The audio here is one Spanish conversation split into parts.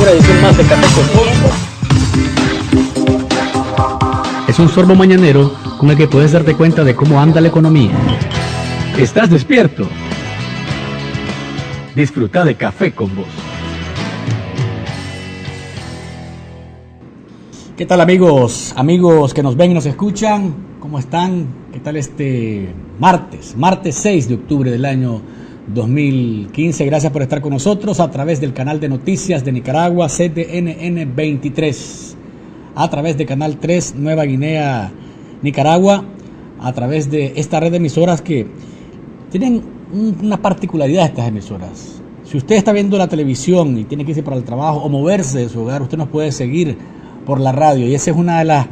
una edición más de Café con Voz. Es un sorbo mañanero con el que puedes darte cuenta de cómo anda la economía. ¿Estás despierto? Disfruta de Café con Voz. ¿Qué tal amigos que nos ven y nos escuchan? ¿Cómo están? ¿Qué tal este martes 6 de octubre del año 2015? Gracias por estar con nosotros a través del canal de noticias de Nicaragua, CDNN 23, a través de Canal 3 Nueva Guinea, Nicaragua, a través de esta red de emisoras que tienen una particularidad estas emisoras. Si usted está viendo la televisión y tiene que irse para el trabajo o moverse de su hogar, usted nos puede seguir por la radio, y esa es una de las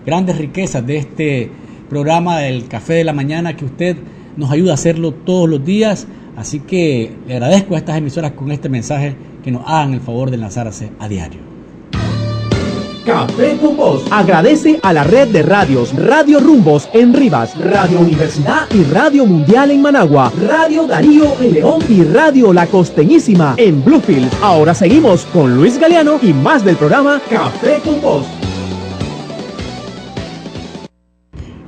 grandes riquezas de este programa del Café de la Mañana, que usted nos ayuda a hacerlo todos los días. Así que le agradezco a estas emisoras con este mensaje que nos hagan el favor de lanzarse a diario. Café con Voz agradece a la red de radios Radio Rumbos en Rivas, Radio Universidad y Radio Mundial en Managua, Radio Darío en León y Radio La Costeñísima en Bluefield. Ahora seguimos con Luis Galeano y más del programa Café con Voz.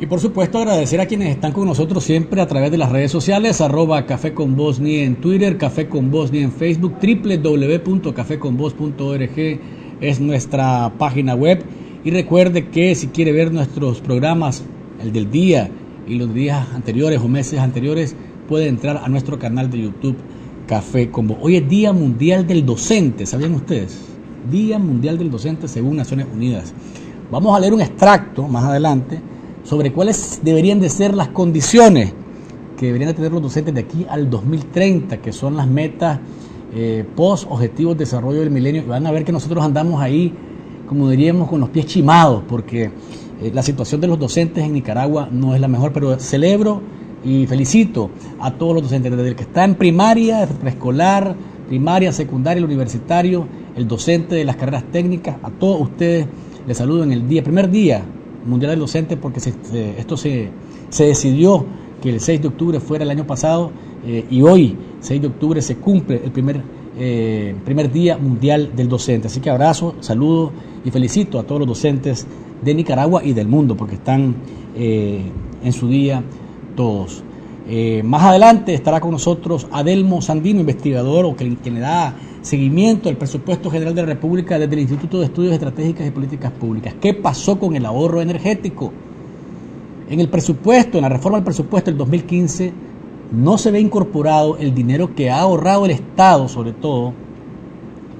Y por supuesto agradecer a quienes están con nosotros siempre a través de las redes sociales, @Café con Voz ni en Twitter, Café con Voz ni en Facebook, www.cafeconvoz.org es nuestra página web. Y recuerde que si quiere ver nuestros programas, el del día y los días anteriores o meses anteriores, puede entrar a nuestro canal de YouTube Café con Voz. Hoy es Día Mundial del Docente, ¿sabían ustedes? Día Mundial del Docente según Naciones Unidas. Vamos a leer un extracto más adelante sobre cuáles deberían de ser las condiciones que deberían de tener los docentes de aquí al 2030, que son las metas post Objetivos de Desarrollo del Milenio. Y van a ver que nosotros andamos ahí, como diríamos, con los pies chimados, porque la situación de los docentes en Nicaragua no es la mejor, pero celebro y felicito a todos los docentes, desde el que está en primaria, preescolar, primaria, secundaria, el universitario, el docente de las carreras técnicas. A todos ustedes les saludo en el primer día Mundial del Docente, porque esto se decidió que el 6 de octubre fuera el año pasado, y hoy, 6 de octubre, se cumple el primer Día Mundial del Docente. Así que abrazo, saludo y felicito a todos los docentes de Nicaragua y del mundo, porque están en su día todos. Más adelante estará con nosotros Adelmo Sandino, investigador o que le da seguimiento al presupuesto general de la República desde el Instituto de Estudios Estratégicas y Políticas Públicas. ¿Qué pasó con el ahorro energético? En el presupuesto, en la reforma del presupuesto del 2015, no se ve incorporado el dinero que ha ahorrado el Estado, sobre todo,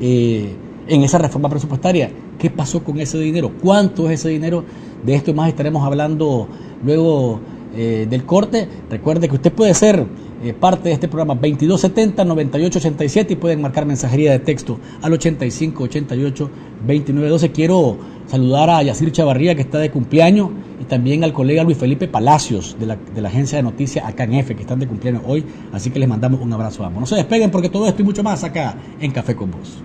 en esa reforma presupuestaria. ¿Qué pasó con ese dinero? ¿Cuánto es ese dinero? De esto y más estaremos hablando luego del corte. Recuerde que usted puede ser parte de este programa 2270-9887 y pueden marcar mensajería de texto al 8588-2912. Quiero saludar a Yacir Chavarría, que está de cumpleaños, y también al colega Luis Felipe Palacios de la agencia de noticias acá en F, que están de cumpleaños hoy, así que les mandamos un abrazo a ambos. No se despeguen, porque todo esto y mucho más acá en Café con Voz.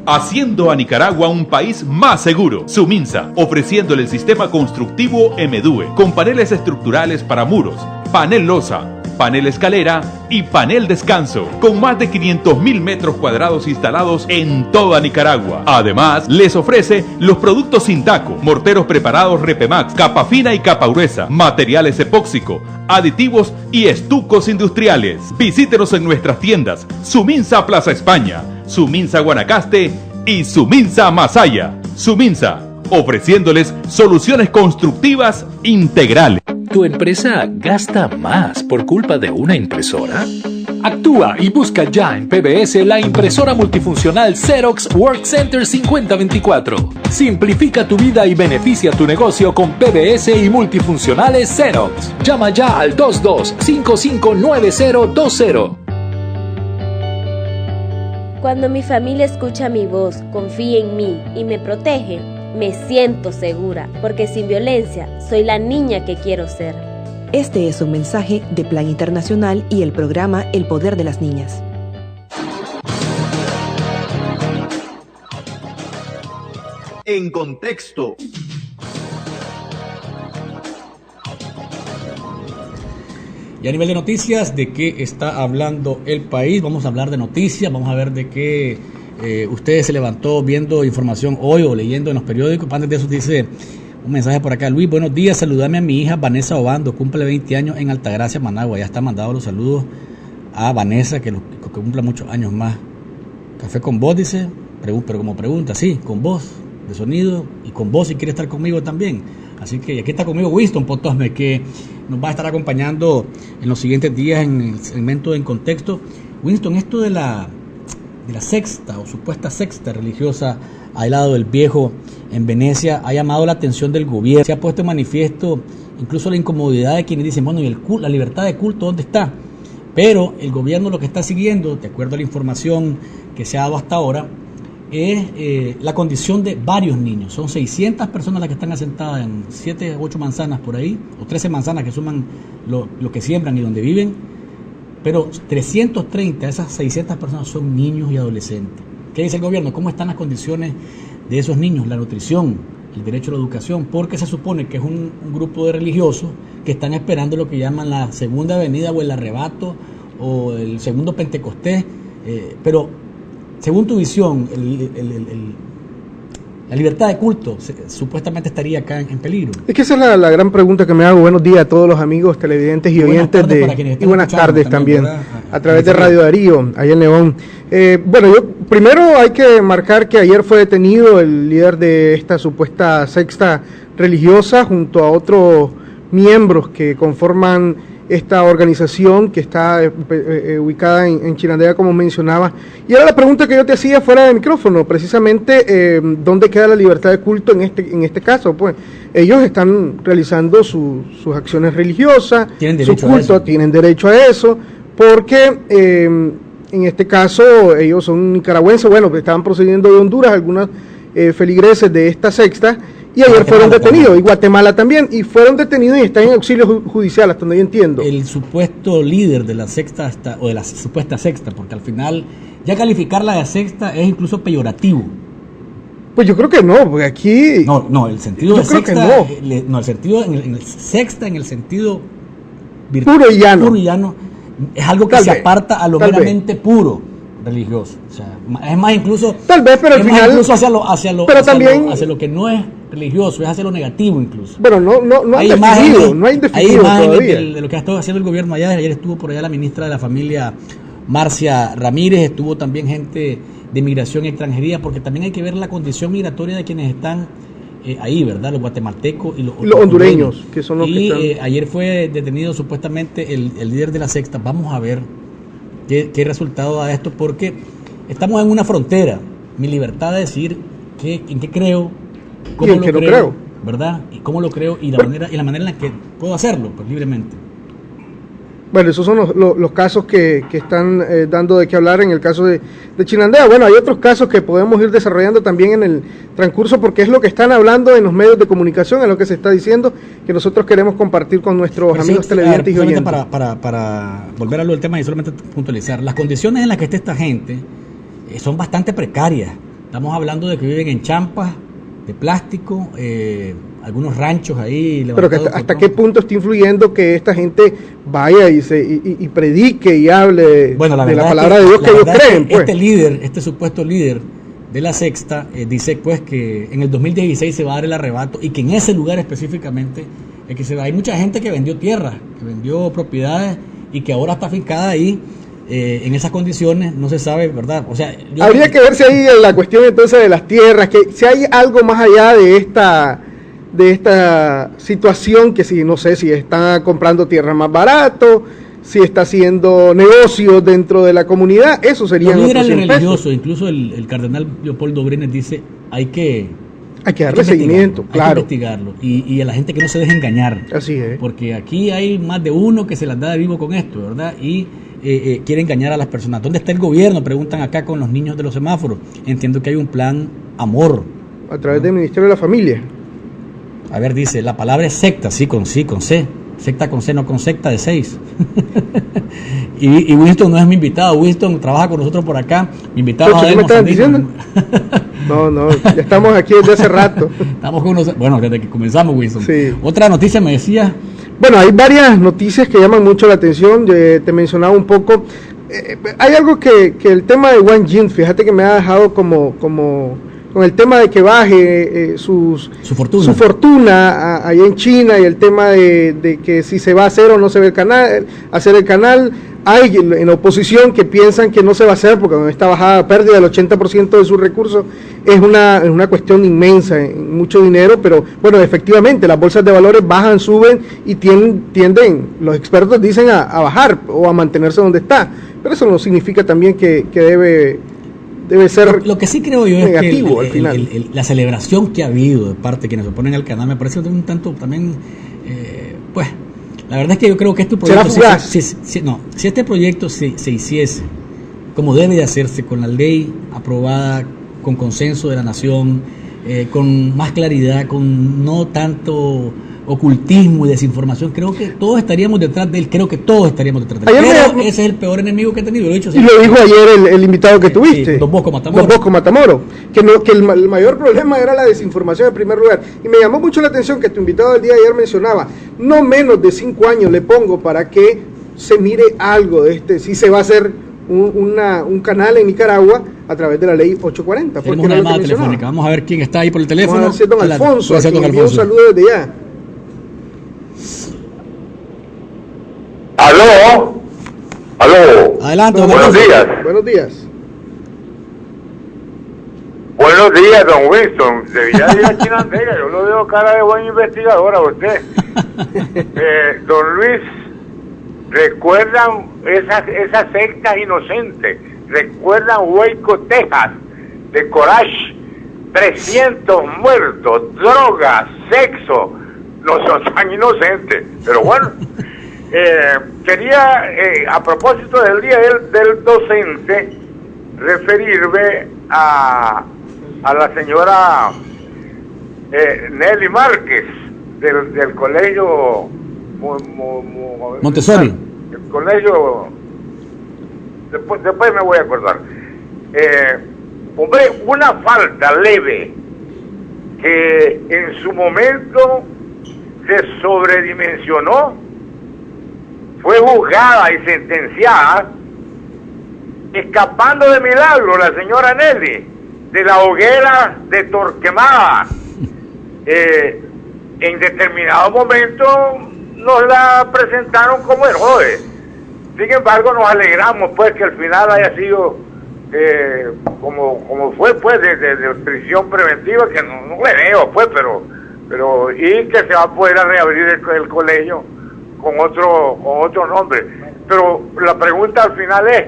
Haciendo a Nicaragua un país más seguro. Suminsa, ofreciéndole el sistema constructivo Emedue, con paneles estructurales para muros, panel losa, panel escalera y panel descanso, con más de 500,000 metros cuadrados instalados en toda Nicaragua. Además, les ofrece los productos sin taco, morteros preparados Repemax, capa fina y capa gruesa, materiales epóxico, aditivos y estucos industriales. Visítenos en nuestras tiendas Suminsa Plaza España, Suminsa Guanacaste y Suminsa Masaya. Suminsa, ofreciéndoles soluciones constructivas integrales. ¿Tu empresa gasta más por culpa de una impresora? Actúa y busca ya en PBS la impresora multifuncional Xerox WorkCenter 5024. Simplifica tu vida y beneficia tu negocio con PBS y multifuncionales Xerox. Llama ya al 22559020. Cuando mi familia escucha mi voz, confía en mí y me protege, me siento segura, porque sin violencia soy la niña que quiero ser. Este es un mensaje de Plan Internacional y el programa El Poder de las Niñas. En contexto. Y a nivel de noticias, ¿de qué está hablando el país? Vamos a hablar de noticias, vamos a ver de qué usted se levantó viendo información hoy o leyendo en los periódicos. Antes de eso dice un mensaje por acá: Luis, buenos días, saludame a mi hija Vanessa Obando, cumple 20 años en Altagracia, Managua. Ya está mandado los saludos a Vanessa, que cumpla muchos años más. Café con voz, dice, pero como pregunta, sí, con voz de sonido y con voz si quiere estar conmigo también. Así que aquí está conmigo Winston Potosme, que nos va a estar acompañando en los siguientes días en el segmento En Contexto. Winston, esto de la sexta o supuesta sexta religiosa al lado del Viejo en Venecia ha llamado la atención del gobierno. Se ha puesto en manifiesto incluso la incomodidad de quienes dicen, bueno, ¿y la libertad de culto dónde está? Pero el gobierno lo que está siguiendo, de acuerdo a la información que se ha dado hasta ahora, es la condición de varios niños. Son 600 personas las que están asentadas en 7 o 8 manzanas por ahí, o 13 manzanas que suman lo que siembran y donde viven, pero 330 de esas 600 personas son niños y adolescentes. ¿Qué dice el gobierno? ¿Cómo están las condiciones de esos niños? La nutrición, el derecho a la educación, porque se supone que es un grupo de religiosos que están esperando lo que llaman la segunda venida o el arrebato o el segundo Pentecostés, pero según tu visión, la libertad de culto supuestamente estaría acá en peligro. Es que esa es la gran pregunta que me hago. Buenos días a todos los amigos televidentes y oyentes y buenas tardes también a través de Radio Darío, allá en León. Bueno, primero hay que marcar que ayer fue detenido el líder de esta supuesta secta religiosa junto a otros miembros que conforman esta organización que está ubicada en Chinandega, como mencionaba. Y era la pregunta que yo te hacía fuera de micrófono, precisamente, ¿dónde queda la libertad de culto en este caso? Pues ellos están realizando sus acciones religiosas, su culto, tienen derecho a eso, porque en este caso ellos son nicaragüenses, bueno, estaban procediendo de Honduras, algunos feligreses de esta secta, y ayer fueron detenidos, y Guatemala también, y fueron detenidos y están en auxilio judicial, hasta donde yo entiendo. El supuesto líder de la sexta, o de la supuesta sexta, porque al final ya calificarla de sexta es incluso peyorativo. Pues yo creo que no, porque aquí... No, el sentido de sexta... No, el sentido, en el sexta, en el sentido... Puro y llano, es algo que se aparta a lo meramente puro religioso. O sea, es más incluso... Tal vez, pero al final... incluso hacia lo que no es religioso, es hacia lo negativo incluso. Pero no hay indefinido, hay imágenes todavía de lo que ha estado haciendo el gobierno allá. Ayer estuvo por allá la ministra de la Familia, Marcia Ramírez, estuvo también gente de Migración y Extranjería, porque también hay que ver la condición migratoria de quienes están ahí, ¿verdad? Los guatemaltecos y los hondureños, que son los que están... ayer fue detenido supuestamente el líder de la sexta. Vamos a ver qué resultado da esto, porque estamos en una frontera. Mi libertad de decir en qué creo, cómo lo creo, ¿verdad? Y cómo lo creo y la manera en la que puedo hacerlo, pues libremente. Bueno, esos son los casos que están dando de qué hablar en el caso de Chinandega. Bueno, hay otros casos que podemos ir desarrollando también en el transcurso, porque es lo que están hablando en los medios de comunicación, es lo que se está diciendo, que nosotros queremos compartir con nuestros amigos televidentes y oyentes. Para volver a lo del tema y solamente puntualizar, las condiciones en las que está esta gente son bastante precarias. Estamos hablando de que viven en champas de plástico, algunos ranchos ahí. Pero que hasta qué punto está influyendo que esta gente vaya y predique y hable de la palabra de Dios que ellos creen. Pues. Este supuesto líder de la sexta dice pues que en el 2016 se va a dar el arrebato y que en ese lugar específicamente es que se va. Hay mucha gente que vendió tierras, que vendió propiedades y que ahora está afincada ahí. En esas condiciones no se sabe, ¿verdad? O sea, habría que ver si hay la cuestión entonces de las tierras, que si hay algo más allá de esta situación, que si no sé si está comprando tierra más barato, si está haciendo negocios dentro de la comunidad, eso sería los líderes religiosos, incluso el cardenal Leopoldo Brenes dice hay que darle seguimiento, claro. Hay que investigarlo y a la gente que no se deje engañar. Así es. Porque aquí hay más de uno que se las da de vivo con esto, ¿verdad? Y quiere engañar a las personas. ¿Dónde está el gobierno? Preguntan acá con los niños de los semáforos. Entiendo que hay un plan amor. A través del Ministerio de la Familia. A ver, dice, la palabra es secta, sí, con C. Secta con C, no con secta de 6. y Winston no es mi invitado. Winston trabaja con nosotros por acá. Mi invitado ¿qué me estás diciendo? No, ya estamos aquí desde hace rato. Bueno, desde que comenzamos, Winston. Sí. Otra noticia me decía... Bueno, hay varias noticias que llaman mucho la atención. Te mencionaba un poco hay algo que el tema de Wang Jin, fíjate que me ha dejado como con el tema de que baje su fortuna allá en China, y el tema de que si se va a hacer o no se va hacer el canal. Hay en la oposición que piensan que no se va a hacer porque con esta bajada, pérdida del 80% de sus recursos, es una cuestión inmensa, mucho dinero, pero bueno, efectivamente las bolsas de valores bajan, suben y tienden, los expertos dicen, a bajar o a mantenerse donde está, pero eso no significa también que debe ser lo que sí creo yo negativo es que al final. La celebración que ha habido de parte de quienes se oponen al canal me parece un tanto también, pues, la verdad es que yo creo que este proyecto, si este proyecto se hiciese como debe de hacerse, con la ley aprobada, con consenso de la nación, con más claridad, con no tanto ocultismo y desinformación, creo que todos estaríamos detrás de él, pero ese es el peor enemigo que he tenido, lo he dicho siempre. Y lo dijo ayer el invitado que tuviste, Don Bosco Matamoros, que el mayor problema era la desinformación en primer lugar, y me llamó mucho la atención que tu invitado del día de ayer mencionaba, no menos de 5 años le pongo para que se mire algo de si se va a hacer un canal en Nicaragua a través de la ley 840. Tenemos una llamada telefónica, vamos a ver quién está ahí por el teléfono. Vamos a ver si don Alfonso, a quien envío un saludo desde ya. Aló. Adelante, buenos días. Buenos días. Buenos días, don Winston. Debía ir a Chinandega, yo lo veo cara de buen investigador a usted. Don Luis, ¿recuerdan esas sectas inocentes? ¿Recuerdan Waco, Texas, de Courage? 300 muertos, drogas, sexo. No son tan inocentes, pero bueno. Quería, a propósito del Día del Docente, referirme a la señora Nelly Márquez del colegio Montessori. El colegio, después me voy a acordar. Hombre, una falta leve que en su momento se sobredimensionó, fue juzgada y sentenciada, escapando de milagro la señora Nelly de la hoguera de Torquemada. En determinado momento nos la presentaron como héroe. Sin embargo, nos alegramos pues que al final haya sido como fue pues de prisión preventiva, que no le veo pues, pero y que se va a poder reabrir el colegio con otro nombre. Pero la pregunta al final es,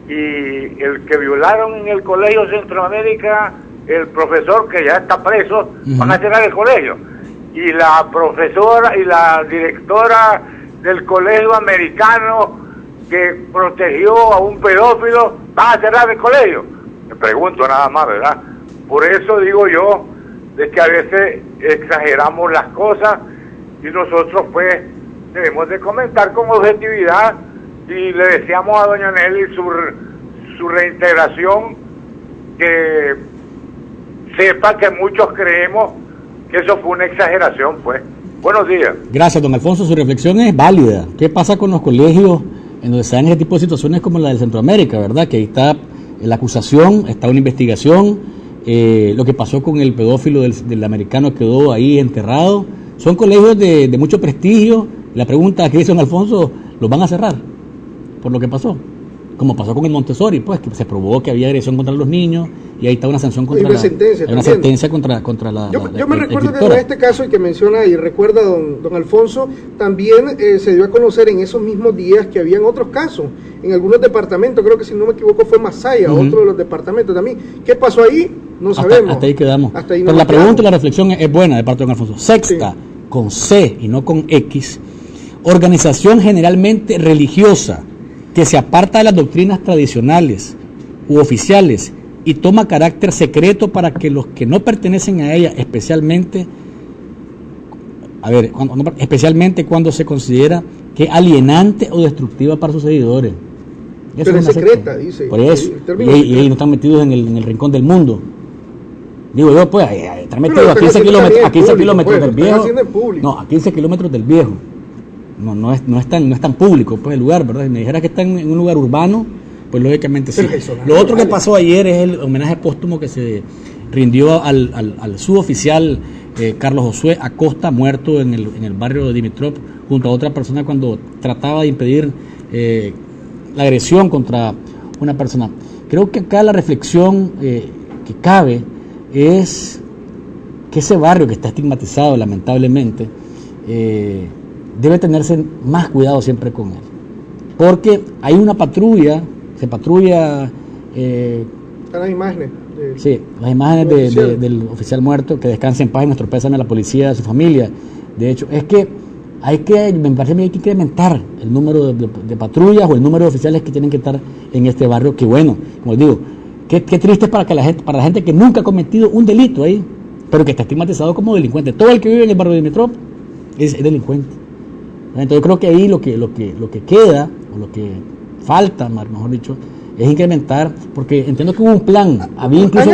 y el que violaron en el colegio Centroamérica, el profesor que ya está preso, van a cerrar el colegio, y la profesora y la directora del colegio americano que protegió a un pedófilo, van a cerrar el colegio. Me pregunto nada más, ¿verdad? Por eso digo yo de que a veces exageramos las cosas y nosotros pues debemos de comentar con objetividad, y le deseamos a doña Nelly su reintegración, que sepa que muchos creemos que eso fue una exageración pues. Buenos días. Gracias, don Alfonso, su reflexión es válida. ¿Qué pasa con los colegios en donde se dan ese tipo de situaciones como la de Centroamérica, verdad? Que ahí está la acusación, está una investigación, lo que pasó con el pedófilo del americano quedó ahí enterrado. Son colegios de mucho prestigio. La pregunta que hizo don Alfonso, ¿los van a cerrar por lo que pasó? Como pasó con el Montessori, pues, que se probó que había agresión contra los niños, y ahí está una sanción contra una sentencia contra la yo me recuerdo que en este caso, el que menciona y recuerda don Alfonso, también se dio a conocer en esos mismos días que habían otros casos en algunos departamentos, creo que si no me equivoco fue Masaya, otro de los departamentos también. ¿Qué pasó ahí? No sabemos. Hasta ahí quedamos. Pero la pregunta y la reflexión es buena de parte de don Alfonso. Sexta, con C y no con X, organización generalmente religiosa que se aparta de las doctrinas tradicionales u oficiales y toma carácter secreto para que los que no pertenecen a ella, especialmente cuando se considera que es alienante o destructiva para sus seguidores. Eso pero es secreta, dice. Por eso. Y no están metidos en el rincón del mundo. Digo yo, pues, están metidos a 15 kilómetros del viejo. No, a 15 kilómetros del viejo. no es tan público pues el lugar, ¿verdad? Si me dijeras que están en un lugar urbano, pues lógicamente sí. Lo otro que pasó ayer es el homenaje póstumo que se rindió al suboficial Carlos Josué Acosta, muerto en el barrio de Dimitrov, junto a otra persona cuando trataba de impedir la agresión contra una persona. Creo que acá la reflexión que cabe es que ese barrio que está estigmatizado lamentablemente debe tenerse más cuidado siempre con él, porque hay una patrulla, se patrulla están las imágenes sí, las imágenes del oficial muerto, que descanse en paz, y nuestro pésame a la policía, a su familia. De hecho, es que me parece que hay que incrementar el número de patrullas o el número de oficiales que tienen que estar en este barrio, que bueno, como les digo, qué triste para la gente que nunca ha cometido un delito ahí, pero que está estigmatizado como delincuente. Todo el que vive en el barrio de Dimitrov es delincuente. Entonces yo creo que ahí lo que queda, o lo que falta, mejor dicho, es incrementar, porque entiendo que hubo un plan, había incluso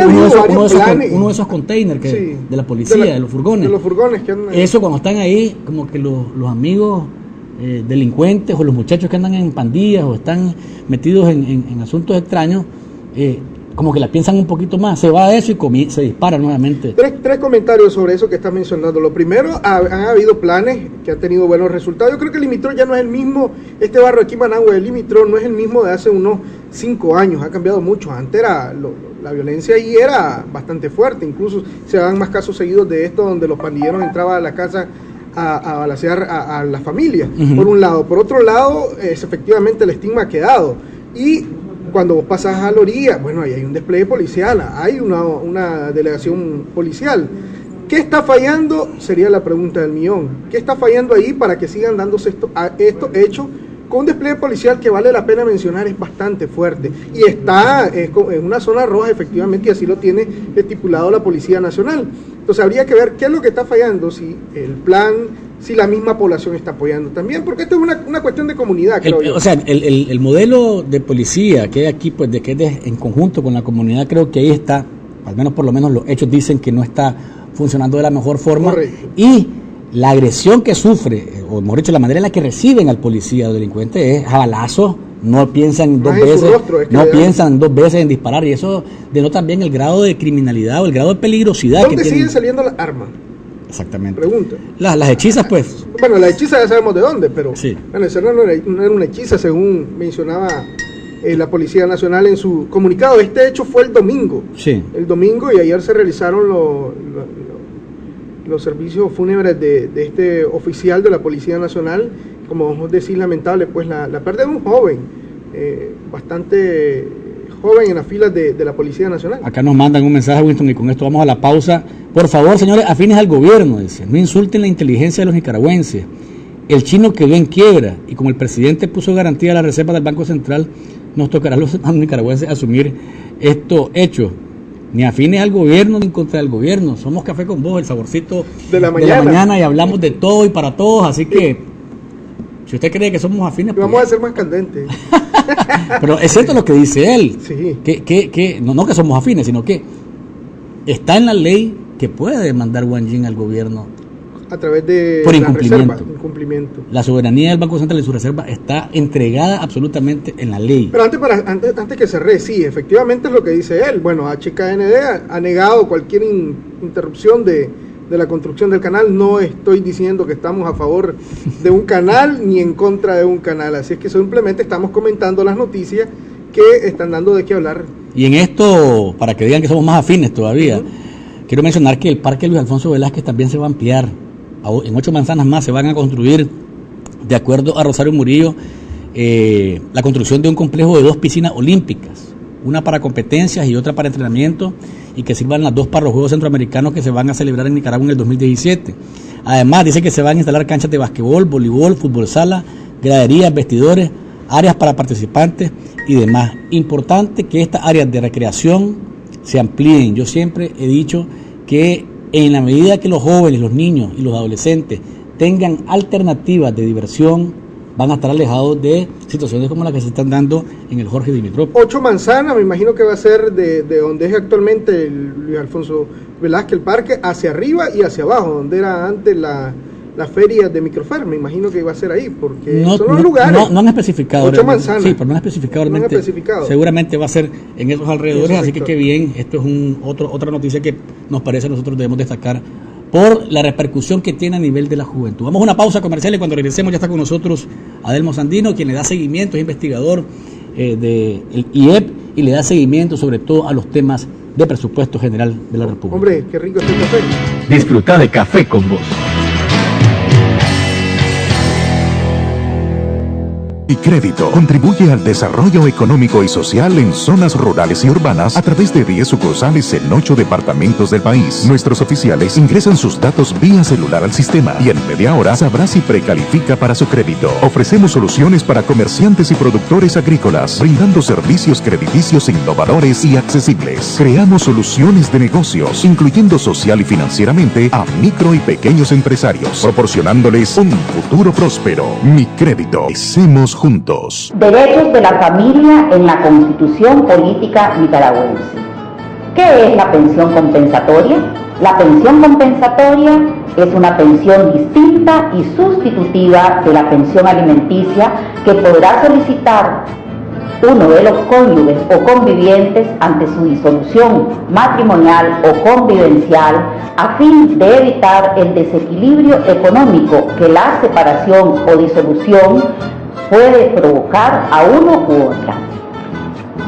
uno de esos containers de la policía, de los furgones. Que andan eso cuando están ahí, como que los amigos delincuentes o los muchachos que andan en pandillas o están metidos en asuntos extraños, como que la piensan un poquito más, se va a eso y se dispara nuevamente. Tres comentarios sobre eso que estás mencionando. Lo primero, han habido planes que han tenido buenos resultados. Yo creo que el Dimitrov ya no es el mismo, este barrio aquí en Managua, el Dimitrov no es el mismo de hace unos 5 años, ha cambiado mucho. Antes la violencia ahí era bastante fuerte, incluso se dan más casos seguidos de esto, donde los pandilleros entraban a la casa a balacear a las familias, por un lado. Por otro lado, efectivamente el estigma ha quedado. Y cuando vos pasas a la orilla, bueno, ahí hay un despliegue policial, hay una delegación policial. ¿Qué está fallando? Sería la pregunta del millón. ¿Qué está fallando ahí para que sigan dándose estos hechos con un despliegue policial que vale la pena mencionar? Es bastante fuerte y está en una zona roja, efectivamente, y así lo tiene estipulado la Policía Nacional. Entonces habría que ver qué es lo que está fallando, si el plan, si la misma población está apoyando también, porque esto es una cuestión de comunidad, creo yo. O sea, el modelo de policía que hay aquí, pues de que es en conjunto con la comunidad, creo que ahí está, al menos por lo menos los hechos dicen que no está funcionando de la mejor forma. Correcto. Y la agresión que sufre, o mejor dicho, la manera en la que reciben al policía o delincuente es a balazos, no piensan dos veces en disparar, y eso denota también el grado de criminalidad o el grado de peligrosidad que tienen. ¿Dónde siguen saliendo las armas? Exactamente. Pregunta. Las hechizas, pues. Bueno, las hechizas ya sabemos de dónde, pero sí. Bueno, esa no era una hechiza, según mencionaba la Policía Nacional en su comunicado. Este hecho fue el domingo. Sí. El domingo, y ayer se realizaron los servicios fúnebres de este oficial de la Policía Nacional. Como vamos a decir, lamentable, pues la pérdida de un joven, bastante joven en las filas de la Policía Nacional. Acá nos mandan un mensaje, Winston, y con esto vamos a la pausa. Por favor, señores, afines al gobierno, dice, no insulten la inteligencia de los nicaragüenses. El chino quedó en quiebra, y como el presidente puso garantía a la reserva del Banco Central, nos tocará a los nicaragüenses asumir estos hechos. Ni afines al gobierno ni contra el gobierno. Somos Café con Vos, el saborcito de la mañana, y hablamos de todo y para todos, así que si usted cree que somos afines, vamos a ser más candentes. Pero es cierto lo que dice él, sí. que no que somos afines, sino que está en la ley que puede demandar Wang Jin al gobierno a través de por incumplimiento. La soberanía del Banco Central y su reserva está entregada absolutamente en la ley. Pero antes que cerré, sí, efectivamente es lo que dice él. Bueno, HKND ha negado cualquier interrupción de la construcción del canal. No estoy diciendo que estamos a favor de un canal ni en contra de un canal, así es que simplemente estamos comentando las noticias que están dando de qué hablar. Y en esto, para que digan que somos más afines todavía, quiero mencionar que el Parque Luis Alfonso Velázquez también se va a ampliar. En 8 manzanas más se van a construir, de acuerdo a Rosario Murillo, la construcción de un complejo de 2 piscinas olímpicas, una para competencias y otra para entrenamiento, y que sirvan las 2 para los Juegos Centroamericanos que se van a celebrar en Nicaragua en el 2017. Además, dice que se van a instalar canchas de basquetbol, voleibol, fútbol sala, graderías, vestidores, áreas para participantes y demás. Importante que estas áreas de recreación se amplíen. Yo siempre he dicho que en la medida que los jóvenes, los niños y los adolescentes tengan alternativas de diversión, van a estar alejados de situaciones como las que se están dando en el Jorge Dimitrov. 8 manzanas, me imagino que va a ser de donde es actualmente el Luis Alfonso Velázquez, el parque, hacia arriba y hacia abajo, donde era antes la la feria de Microfer, me imagino que va a ser ahí, porque son los lugares. No han especificado. Manzanas. Sí, pero no han especificado realmente. Seguramente va a ser en esos alrededores, así que bien, esto es otra noticia que nos parece a nosotros debemos destacar por la repercusión que tiene a nivel de la juventud. Vamos a una pausa comercial y cuando regresemos ya está con nosotros Adelmo Sandino, quien le da seguimiento, es investigador del IEP y le da seguimiento sobre todo a los temas de presupuesto general de la República. Hombre, qué rico este café. Disfruta de Café con Vos. Mi Crédito contribuye al desarrollo económico y social en zonas rurales y urbanas a través de 10 sucursales en 8 departamentos del país. Nuestros oficiales ingresan sus datos vía celular al sistema y en media hora sabrá si precalifica para su crédito. Ofrecemos soluciones para comerciantes y productores agrícolas, brindando servicios crediticios innovadores y accesibles. Creamos soluciones de negocios, incluyendo social y financieramente a micro y pequeños empresarios, proporcionándoles un futuro próspero. Mi Crédito. Hacemos juntos. Derechos de la familia en la Constitución Política Nicaragüense. ¿Qué es la pensión compensatoria? La pensión compensatoria es una pensión distinta y sustitutiva de la pensión alimenticia que podrá solicitar uno de los cónyuges o convivientes ante su disolución matrimonial o convivencial a fin de evitar el desequilibrio económico que la separación o disolución puede provocar a uno u otra.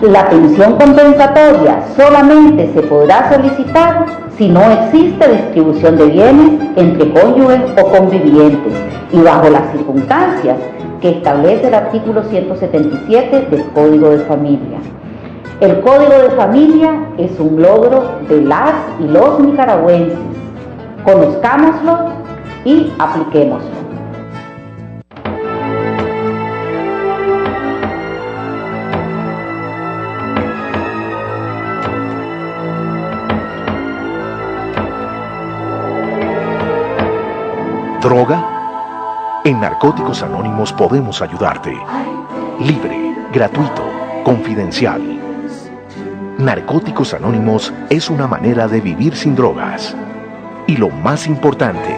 La pensión compensatoria solamente se podrá solicitar si no existe distribución de bienes entre cónyuges o convivientes y bajo las circunstancias que establece el artículo 177 del Código de Familia. El Código de Familia es un logro de las y los nicaragüenses. Conozcámoslo y apliquémoslo. ¿Droga? En Narcóticos Anónimos podemos ayudarte. Libre, gratuito, confidencial. Narcóticos Anónimos es una manera de vivir sin drogas. Y lo más importante,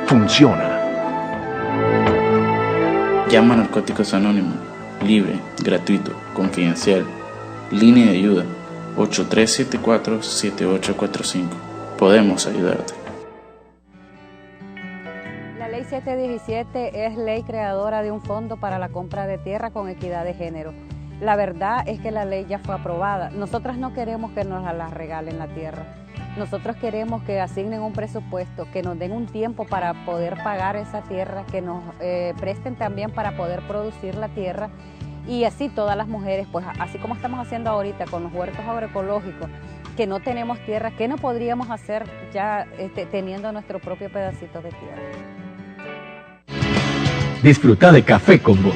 funciona. Llama a Narcóticos Anónimos. Libre, gratuito, confidencial. Línea de ayuda 8374-7845. Podemos ayudarte. La Ley 717 es ley creadora de un fondo para la compra de tierra con equidad de género. La verdad es que la ley ya fue aprobada. Nosotras no queremos que nos la regalen la tierra. Nosotros queremos que asignen un presupuesto, que nos den un tiempo para poder pagar esa tierra, que nos presten también para poder producir la tierra y así todas las mujeres, pues así como estamos haciendo ahorita con los huertos agroecológicos, que no tenemos tierra, ¿qué no podríamos hacer ya teniendo nuestro propio pedacito de tierra? Disfruta de Café con Vos.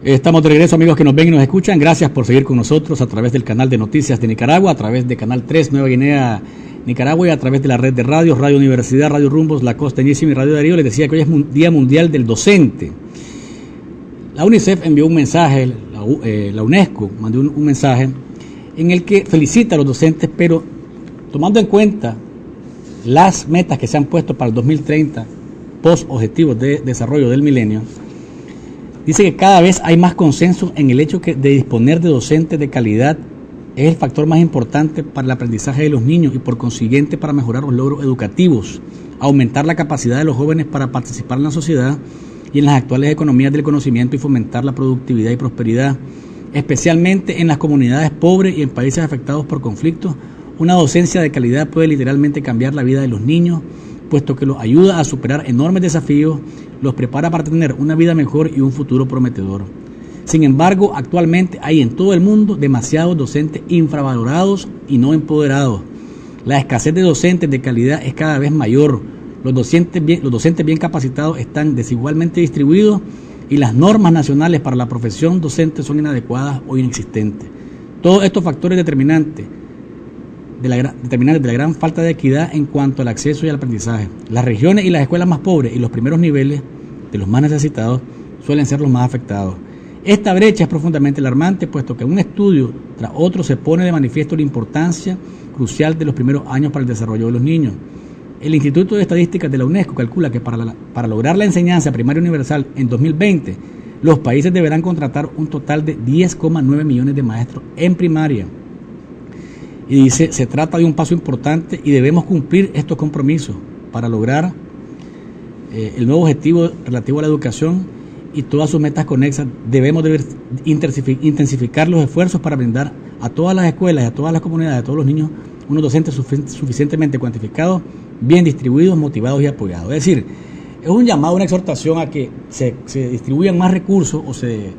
Estamos de regreso, amigos que nos ven y nos escuchan. Gracias por seguir con nosotros a través del canal de Noticias de Nicaragua, a través de Canal 3 Nueva Guinea, Nicaragua, y a través de la red de radios, Radio Universidad, Radio Rumbos, La Costeñísima y Radio Darío. Les decía que hoy es Día Mundial del Docente. La UNICEF envió un mensaje, la UNESCO mandó un mensaje en el que felicita a los docentes, pero tomando en cuenta las metas que se han puesto para el 2030, post objetivos de desarrollo del milenio, dice que cada vez hay más consenso en el hecho de disponer de docentes de calidad es el factor más importante para el aprendizaje de los niños y por consiguiente para mejorar los logros educativos, aumentar la capacidad de los jóvenes para participar en la sociedad y en las actuales economías del conocimiento y fomentar la productividad y prosperidad, especialmente en las comunidades pobres y en países afectados por conflictos. Una docencia de calidad puede literalmente cambiar la vida de los niños, puesto que los ayuda a superar enormes desafíos, los prepara para tener una vida mejor y un futuro prometedor. Sin embargo, actualmente hay en todo el mundo demasiados docentes infravalorados y no empoderados. La escasez de docentes de calidad es cada vez mayor. Los docentes bien capacitados están desigualmente distribuidos y las normas nacionales para la profesión docente son inadecuadas o inexistentes. Todos estos factores determinantes de la gran falta de equidad en cuanto al acceso y al aprendizaje. Las regiones y las escuelas más pobres y los primeros niveles de los más necesitados suelen ser los más afectados. Esta brecha es profundamente alarmante, puesto que un estudio tras otro se pone de manifiesto la importancia crucial de los primeros años para el desarrollo de los niños. El Instituto de Estadísticas de la UNESCO calcula que para lograr la enseñanza primaria universal en 2020, los países deberán contratar un total de 10,9 millones de maestros en primaria. Y dice, se trata de un paso importante y debemos cumplir estos compromisos para lograr el nuevo objetivo relativo a la educación y todas sus metas conexas. Debemos intensificar los esfuerzos para brindar a todas las escuelas y a todas las comunidades, a todos los niños, unos docentes suficientemente cuantificados, bien distribuidos, motivados y apoyados. Es decir, es un llamado, una exhortación a que se distribuyan más recursos o se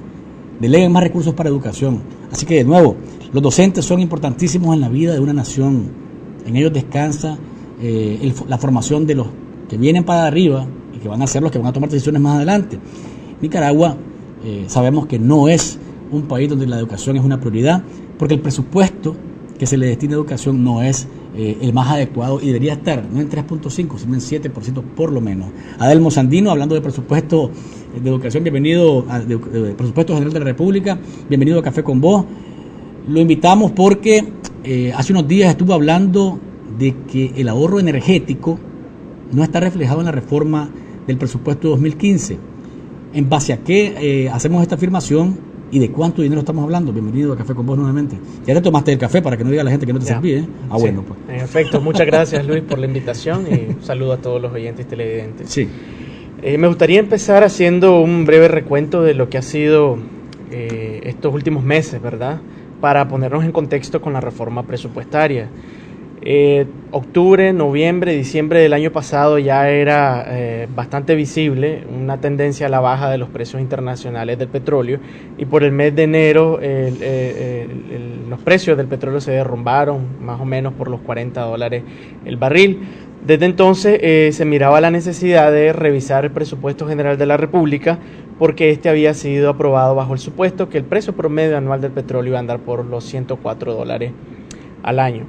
deleguen más recursos para educación. Así que, de nuevo, los docentes son importantísimos en la vida de una nación. En ellos descansa la formación de los que vienen para arriba y que van a ser los que van a tomar decisiones más adelante. Nicaragua sabemos que no es un país donde la educación es una prioridad, porque el presupuesto que se le destina a educación no es el más adecuado y debería estar no en 3.5, sino en 7% por lo menos. Adelmo Sandino, hablando de presupuesto de educación, bienvenido de Presupuesto General de la República, bienvenido a Café con Vos. Lo invitamos porque hace unos días estuvo hablando de que el ahorro energético no está reflejado en la reforma del presupuesto 2015. ¿En base a qué hacemos esta afirmación y de cuánto dinero estamos hablando? Bienvenido a Café con Vos nuevamente. Ya te tomaste el café para que no diga la gente que no te serví, ¿eh? Ah, sí. Bueno, pues. En efecto, muchas gracias, Luis, por la invitación y un saludo a todos los oyentes televidentes. Sí. Me gustaría empezar haciendo un breve recuento de lo que ha sido estos últimos meses, ¿verdad? Para ponernos en contexto con la reforma presupuestaria. Octubre, noviembre, diciembre del año pasado ya era bastante visible una tendencia a la baja de los precios internacionales del petróleo, y por el mes de enero los precios del petróleo se derrumbaron más o menos por los $40 el barril. Desde entonces se miraba la necesidad de revisar el presupuesto general de la República, porque este había sido aprobado bajo el supuesto que el precio promedio anual del petróleo iba a andar por los $104 al año.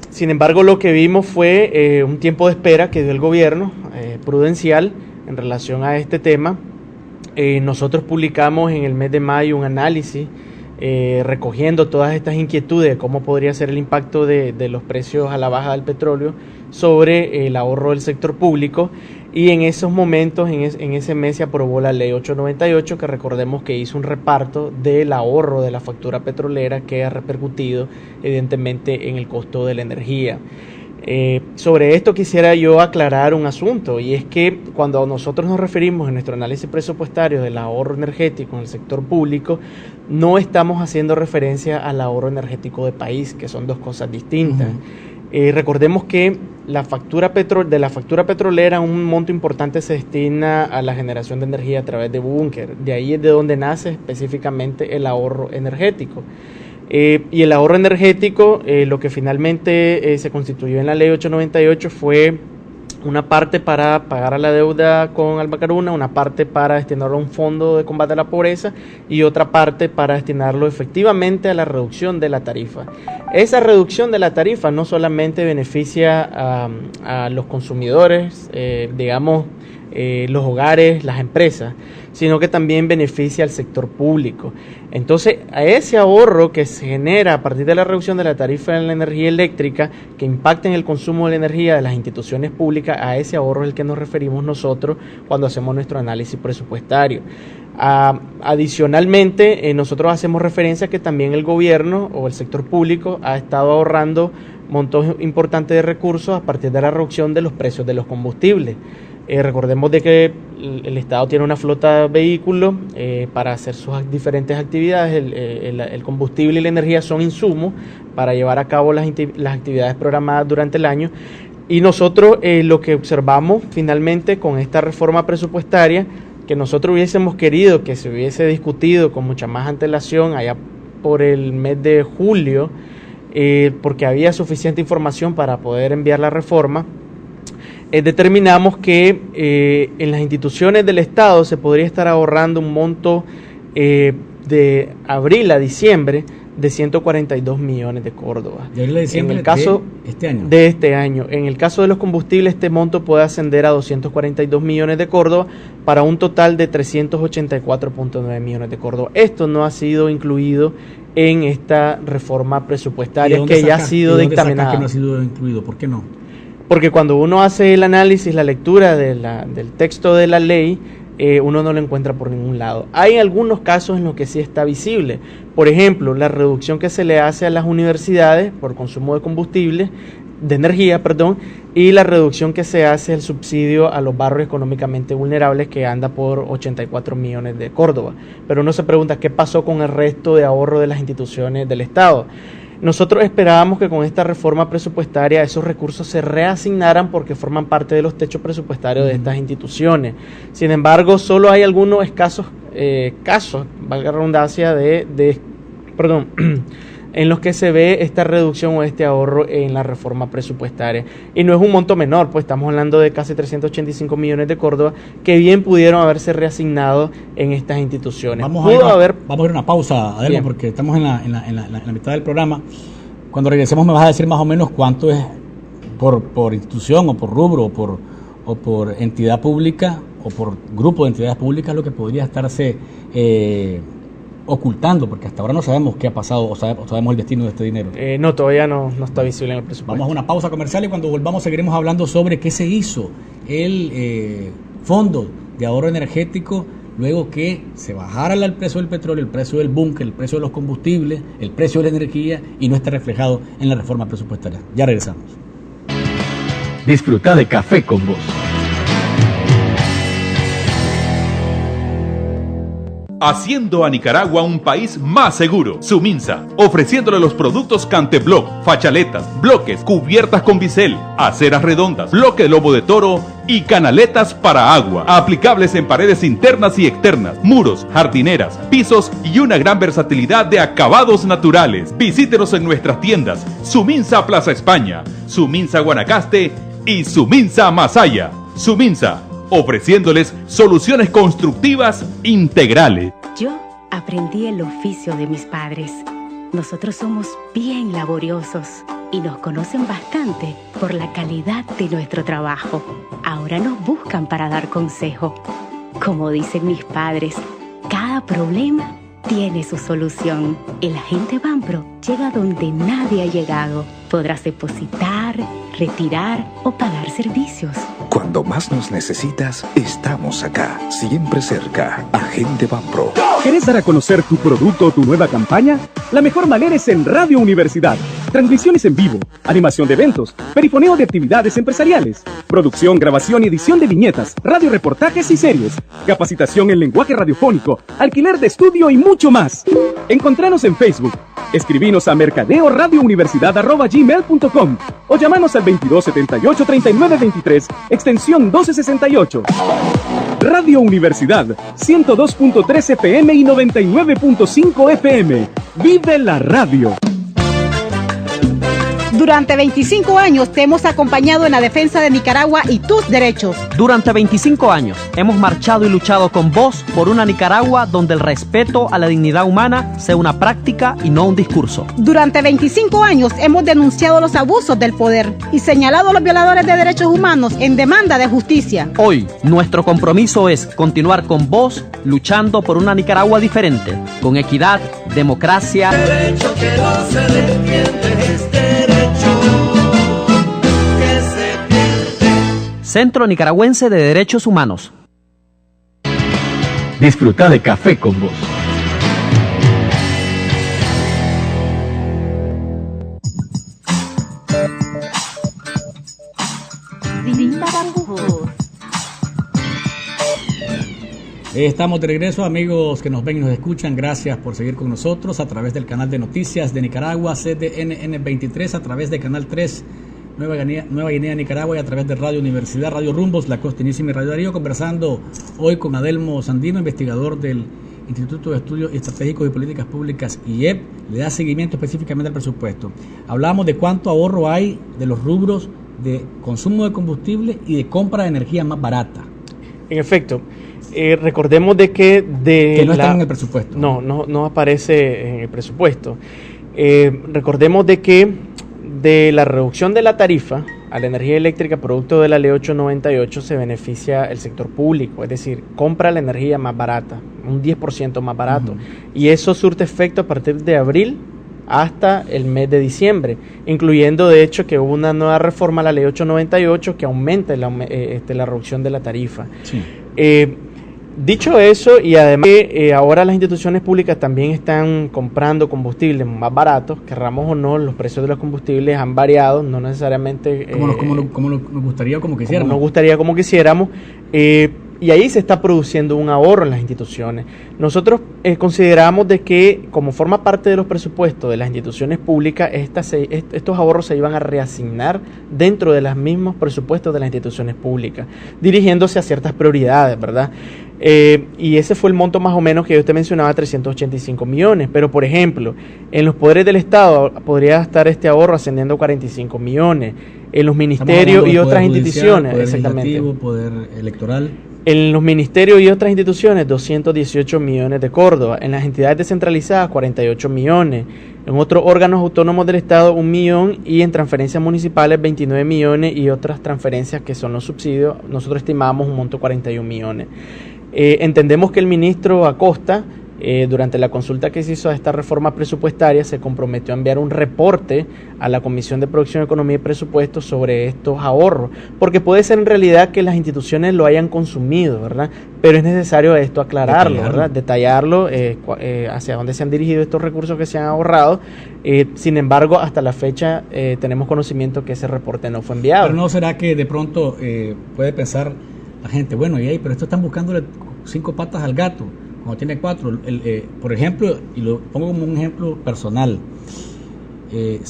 Sin embargo, lo que vimos fue un tiempo de espera que dio el gobierno prudencial en relación a este tema. Nosotros publicamos en el mes de mayo un análisis recogiendo todas estas inquietudes de cómo podría ser el impacto de los precios a la baja del petróleo sobre el ahorro del sector público, y en esos momentos, en ese mes se aprobó la ley 898, que recordemos que hizo un reparto del ahorro de la factura petrolera que ha repercutido evidentemente en el costo de la energía. Sobre esto quisiera yo aclarar un asunto, y es que cuando nosotros nos referimos en nuestro análisis presupuestario del ahorro energético en el sector público, no estamos haciendo referencia al ahorro energético de país, que son dos cosas distintas. Recordemos que de la factura petrolera un monto importante se destina a la generación de energía a través de búnker. De ahí es de donde nace específicamente el ahorro energético. Y el ahorro energético, lo que finalmente se constituyó en la ley 898 fue una parte para pagar a la deuda con Almacaruna, una parte para destinarlo a un fondo de combate a la pobreza y otra parte para destinarlo efectivamente a la reducción de la tarifa. Esa reducción de la tarifa no solamente beneficia a los consumidores, los hogares, las empresas, sino que también beneficia al sector público. Entonces, a ese ahorro que se genera a partir de la reducción de la tarifa de la energía eléctrica, que impacta en el consumo de la energía de las instituciones públicas, a ese ahorro es el que nos referimos nosotros cuando hacemos nuestro análisis presupuestario. Adicionalmente, nosotros hacemos referencia a que también el gobierno o el sector público ha estado ahorrando montos importantes de recursos a partir de la reducción de los precios de los combustibles. Recordemos de que el Estado tiene una flota de vehículos para hacer sus diferentes actividades. El combustible y la energía son insumos para llevar a cabo las actividades programadas durante el año. Y nosotros lo que observamos finalmente con esta reforma presupuestaria, que nosotros hubiésemos querido que se hubiese discutido con mucha más antelación allá por el mes de julio, porque había suficiente información para poder enviar la reforma, determinamos que en las instituciones del Estado se podría estar ahorrando un monto de abril a diciembre de 142 millones de córdobas. En el caso de este año. En el caso de los combustibles, este monto puede ascender a 242 millones de córdobas para un total de 384.9 millones de córdobas. Esto no ha sido incluido en esta reforma presupuestaria que ya ha sido dictaminada. Que no ha sido incluido? ¿Por qué no? Porque cuando uno hace el análisis, la lectura del texto de la ley, uno no lo encuentra por ningún lado. Hay algunos casos en los que sí está visible. Por ejemplo, la reducción que se le hace a las universidades por consumo de combustible, de energía, y la reducción que se hace al subsidio a los barrios económicamente vulnerables, que anda por 84 millones de córdobas. Pero uno se pregunta qué pasó con el resto de ahorro de las instituciones del Estado. Nosotros esperábamos que con esta reforma presupuestaria esos recursos se reasignaran porque forman parte de los techos presupuestarios de estas instituciones. Sin embargo, solo hay algunos escasos casos, valga la redundancia, en los que se ve esta reducción o este ahorro en la reforma presupuestaria. Y no es un monto menor, pues estamos hablando de casi 385 millones de córdobas que bien pudieron haberse reasignado en estas instituciones. Vamos a ir a una pausa, Adelmo, porque estamos en la mitad del programa. Cuando regresemos me vas a decir más o menos cuánto es por institución o por rubro o por entidad pública o por grupo de entidades públicas lo que podría estarse ocultando, porque hasta ahora no sabemos qué ha pasado o sabemos el destino de este dinero. No, todavía no está visible en el presupuesto. Vamos a una pausa comercial y cuando volvamos seguiremos hablando sobre qué se hizo el fondo de ahorro energético luego que se bajara el precio del petróleo, el precio del búnker, el precio de los combustibles, el precio de la energía y no está reflejado en la reforma presupuestaria. Ya regresamos. Disfruta de Café con Vos. Haciendo a Nicaragua un país más seguro. Suminsa, ofreciéndole los productos Canteblock, fachaletas, bloques, cubiertas con bisel, aceras redondas, bloque de lobo de toro y canaletas para agua, aplicables en paredes internas y externas, muros, jardineras, pisos y una gran versatilidad de acabados naturales. Visítenos en nuestras tiendas Suminsa Plaza España, Suminsa Guanacaste y Suminsa Masaya. Suminsa, ofreciéndoles soluciones constructivas integrales. Yo aprendí el oficio de mis padres. Nosotros somos bien laboriosos y nos conocen bastante por la calidad de nuestro trabajo. Ahora nos buscan para dar consejo. Como dicen mis padres, cada problema tiene su solución. El agente Banpro llega donde nadie ha llegado. Podrás depositar, retirar o pagar servicios. Cuando más nos necesitas, estamos acá, siempre cerca. Agente Banpro. ¿Querés dar a conocer tu producto o tu nueva campaña? La mejor manera es en Radio Universidad. Transmisiones en vivo, animación de eventos, perifoneo de actividades empresariales, producción, grabación y edición de viñetas, radioreportajes y series, capacitación en lenguaje radiofónico, alquiler de estudio y mucho más. Encontranos en Facebook. Escribinos a mercadeoradiouniversidad@gmail.com o llamanos al 2278-3923, extensión 1268. Radio Universidad, 102.3 FM y 99.5 FM. ¡Vive la radio! Durante 25 años te hemos acompañado en la defensa de Nicaragua y tus derechos. Durante 25 años hemos marchado y luchado con vos por una Nicaragua donde el respeto a la dignidad humana sea una práctica y no un discurso. Durante 25 años hemos denunciado los abusos del poder y señalado a los violadores de derechos humanos en demanda de justicia. Hoy, nuestro compromiso es continuar con vos luchando por una Nicaragua diferente, con equidad, democracia. Derecho que no se defiende es derecho que se pierde. Centro Nicaragüense de Derechos Humanos. Disfruta de Café con Vos. Estamos de regreso, amigos que nos ven y nos escuchan. Gracias por seguir con nosotros a través del canal de noticias de Nicaragua, CDNN 23, a través de Canal 3, Nueva Guinea, Nicaragua, y a través de Radio Universidad, Radio Rumbos, La Costeñísima y Radio Darío, conversando hoy con Adelmo Sandino, investigador del Instituto de Estudios Estratégicos y Políticas Públicas, IEP. Le da seguimiento específicamente al presupuesto. Hablamos de cuánto ahorro hay de los rubros de consumo de combustible y de compra de energía más barata. En efecto, recordemos de que no está en el presupuesto. No aparece en el presupuesto. Recordemos de que de la reducción de la tarifa a la energía eléctrica producto de la ley 898 se beneficia el sector público, es decir, compra la energía más barata, un 10% más barato, y eso surte efecto a partir de abril hasta el mes de diciembre, incluyendo de hecho que hubo una nueva reforma a la ley 898 que aumenta la reducción de la tarifa. Sí. Dicho eso, y además ahora las instituciones públicas también están comprando combustibles más baratos, querramos o no, los precios de los combustibles han variado, no necesariamente como nos gustaría, como quisiéramos. Como nos gustaría, como quisiéramos, y ahí se está produciendo un ahorro en las instituciones. Nosotros consideramos de que, como forma parte de los presupuestos de las instituciones públicas, estos ahorros se iban a reasignar dentro de los mismos presupuestos de las instituciones públicas, dirigiéndose a ciertas prioridades, ¿verdad? Y ese fue el monto más o menos que usted mencionaba, 385 millones. Pero, por ejemplo, en los poderes del Estado podría estar este ahorro ascendiendo a 45 millones. En los ministerios y otras instituciones, poder exactamente. Poder electoral. En los ministerios y otras instituciones, 218 millones de Córdoba. En las entidades descentralizadas, 48 millones. En otros órganos autónomos del Estado, 1 millón. Y en transferencias municipales, 29 millones. Y otras transferencias que son los subsidios, nosotros estimamos un monto de 41 millones. Entendemos que el ministro Acosta, durante la consulta que se hizo a esta reforma presupuestaria, se comprometió a enviar un reporte a la Comisión de Producción, Economía y Presupuestos sobre estos ahorros, porque puede ser en realidad que las instituciones lo hayan consumido, ¿verdad? Pero es necesario esto aclararlo, ¿verdad? Detallarlo, hacia dónde se han dirigido estos recursos que se han ahorrado. Sin embargo, hasta la fecha tenemos conocimiento que ese reporte no fue enviado. Pero ¿no será que de pronto puede pensar la gente, bueno, pero esto están buscándole 5 patas al gato cuando tiene 4? Por ejemplo, y lo pongo como un ejemplo personal,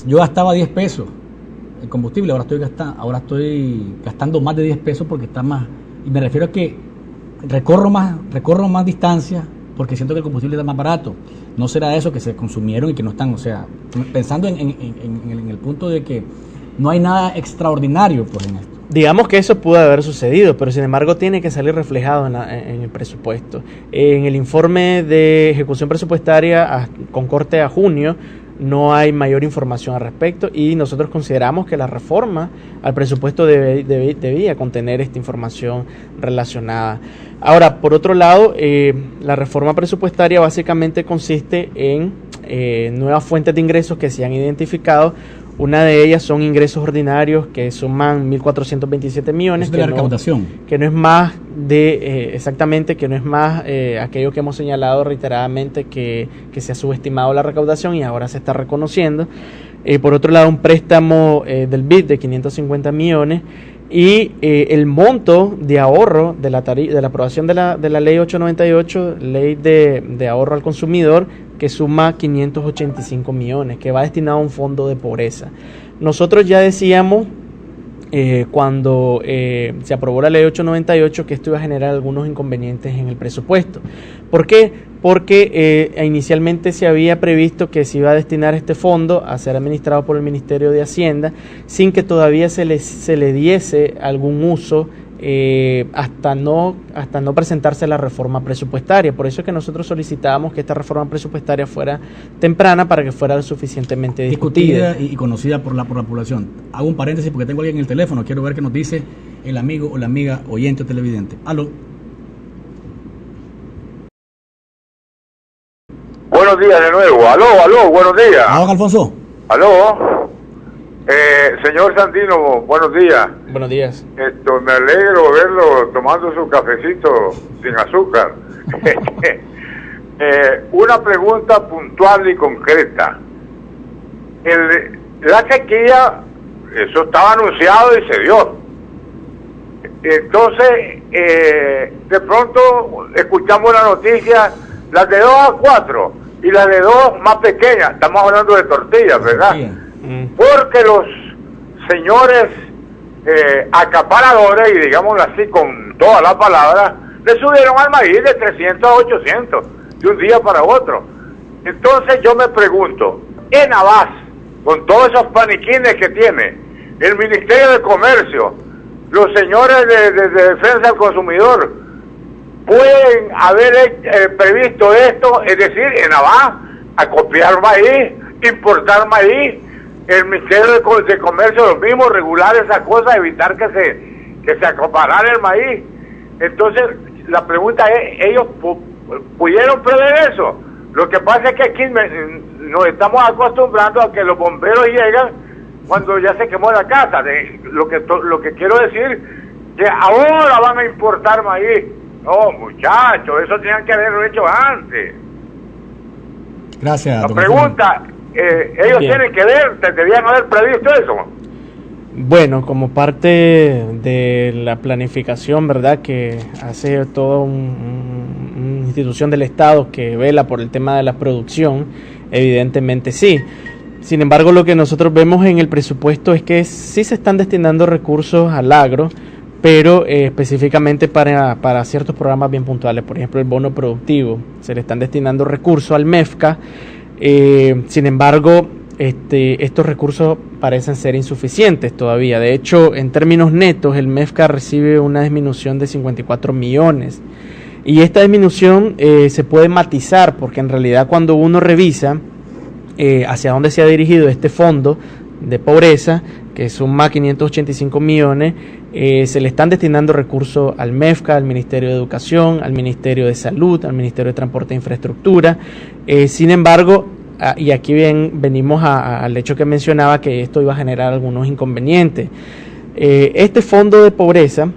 yo gastaba 10 pesos en combustible, ahora estoy gastando más de 10 pesos porque está más, y me refiero a que recorro más distancia porque siento que el combustible está más barato. ¿No será eso que se consumieron y que no están, o sea, pensando en el punto de que no hay nada extraordinario pues en esto? Digamos que eso pudo haber sucedido, pero sin embargo tiene que salir reflejado en el presupuesto. En el informe de ejecución presupuestaria con corte a junio no hay mayor información al respecto, y nosotros consideramos que la reforma al presupuesto debía contener esta información relacionada. Ahora, por otro lado, la reforma presupuestaria básicamente consiste en nuevas fuentes de ingresos que se han identificado. Una de ellas son ingresos ordinarios que suman 1.427 millones. De la recaudación. Que no es más que no es más aquello que hemos señalado reiteradamente que se ha subestimado la recaudación y ahora se está reconociendo. Por otro lado, un préstamo del BID de 550 millones y el monto de ahorro de la aprobación de la ley 898, ley de ahorro al consumidor, que suma 585 millones, que va destinado a un fondo de pobreza. Nosotros ya decíamos cuando se aprobó la ley 898 que esto iba a generar algunos inconvenientes en el presupuesto. ¿Por qué? Porque inicialmente se había previsto que se iba a destinar este fondo a ser administrado por el Ministerio de Hacienda sin que todavía se le diese algún uso hasta no presentarse la reforma presupuestaria. Por eso es que nosotros solicitábamos que esta reforma presupuestaria fuera temprana para que fuera suficientemente discutida y conocida por la población. Hago un paréntesis porque tengo a alguien en el teléfono, quiero ver qué nos dice el amigo o la amiga oyente o televidente. Aló. Buenos días de nuevo. Aló, buenos días. Don Alfonso. Aló. Señor Sandino, buenos días. Buenos días. Me alegro verlo tomando su cafecito sin azúcar. Una pregunta puntual y concreta. La sequía, eso estaba anunciado y se dio. Entonces, de pronto escuchamos la noticia, las de 2 a 4 y las de 2 más pequeñas. Estamos hablando de tortillas, ¿verdad? Porque los señores acaparadores, y digámoslo así con todas las palabras, le subieron al maíz de 300 a 800 de un día para otro. Entonces yo me pregunto, en Abás, con todos esos paniquines que tiene el Ministerio de Comercio, los señores de Defensa del Consumidor, pueden haber previsto esto, es decir, en Abás, acopiar maíz importar maíz. El Ministerio de Comercio lo mismo, regular esa cosa, evitar que se acaparara el maíz. Entonces, la pregunta es, ¿ellos pudieron prever eso? Lo que pasa es que aquí nos estamos acostumbrando a que los bomberos llegan cuando ya se quemó la casa. Lo que quiero decir, que ahora van a importar maíz. No, muchachos, eso tenían que haberlo hecho antes. Gracias. La pregunta, ellos Bien. tienen que ver, debían haber previsto eso. Bueno, como parte de la planificación, ¿verdad?, que hace toda una institución del Estado que vela por el tema de la producción, evidentemente sí. Sin embargo, lo que nosotros vemos en el presupuesto es que sí se están destinando recursos al agro, pero específicamente para ciertos programas bien puntuales. Por ejemplo, el bono productivo, se le están destinando recursos al MEFCA. Sin embargo, estos recursos parecen ser insuficientes todavía. De hecho, en términos netos, el MEFCA recibe una disminución de 54 millones. Y esta disminución se puede matizar, porque en realidad cuando uno revisa hacia dónde se ha dirigido este fondo de pobreza, que suma 585 millones, se le están destinando recursos al MEFCA, al Ministerio de Educación, al Ministerio de Salud, al Ministerio de Transporte e Infraestructura. Sin embargo, y aquí venimos al hecho que mencionaba, que esto iba a generar algunos inconvenientes. Este fondo de pobreza,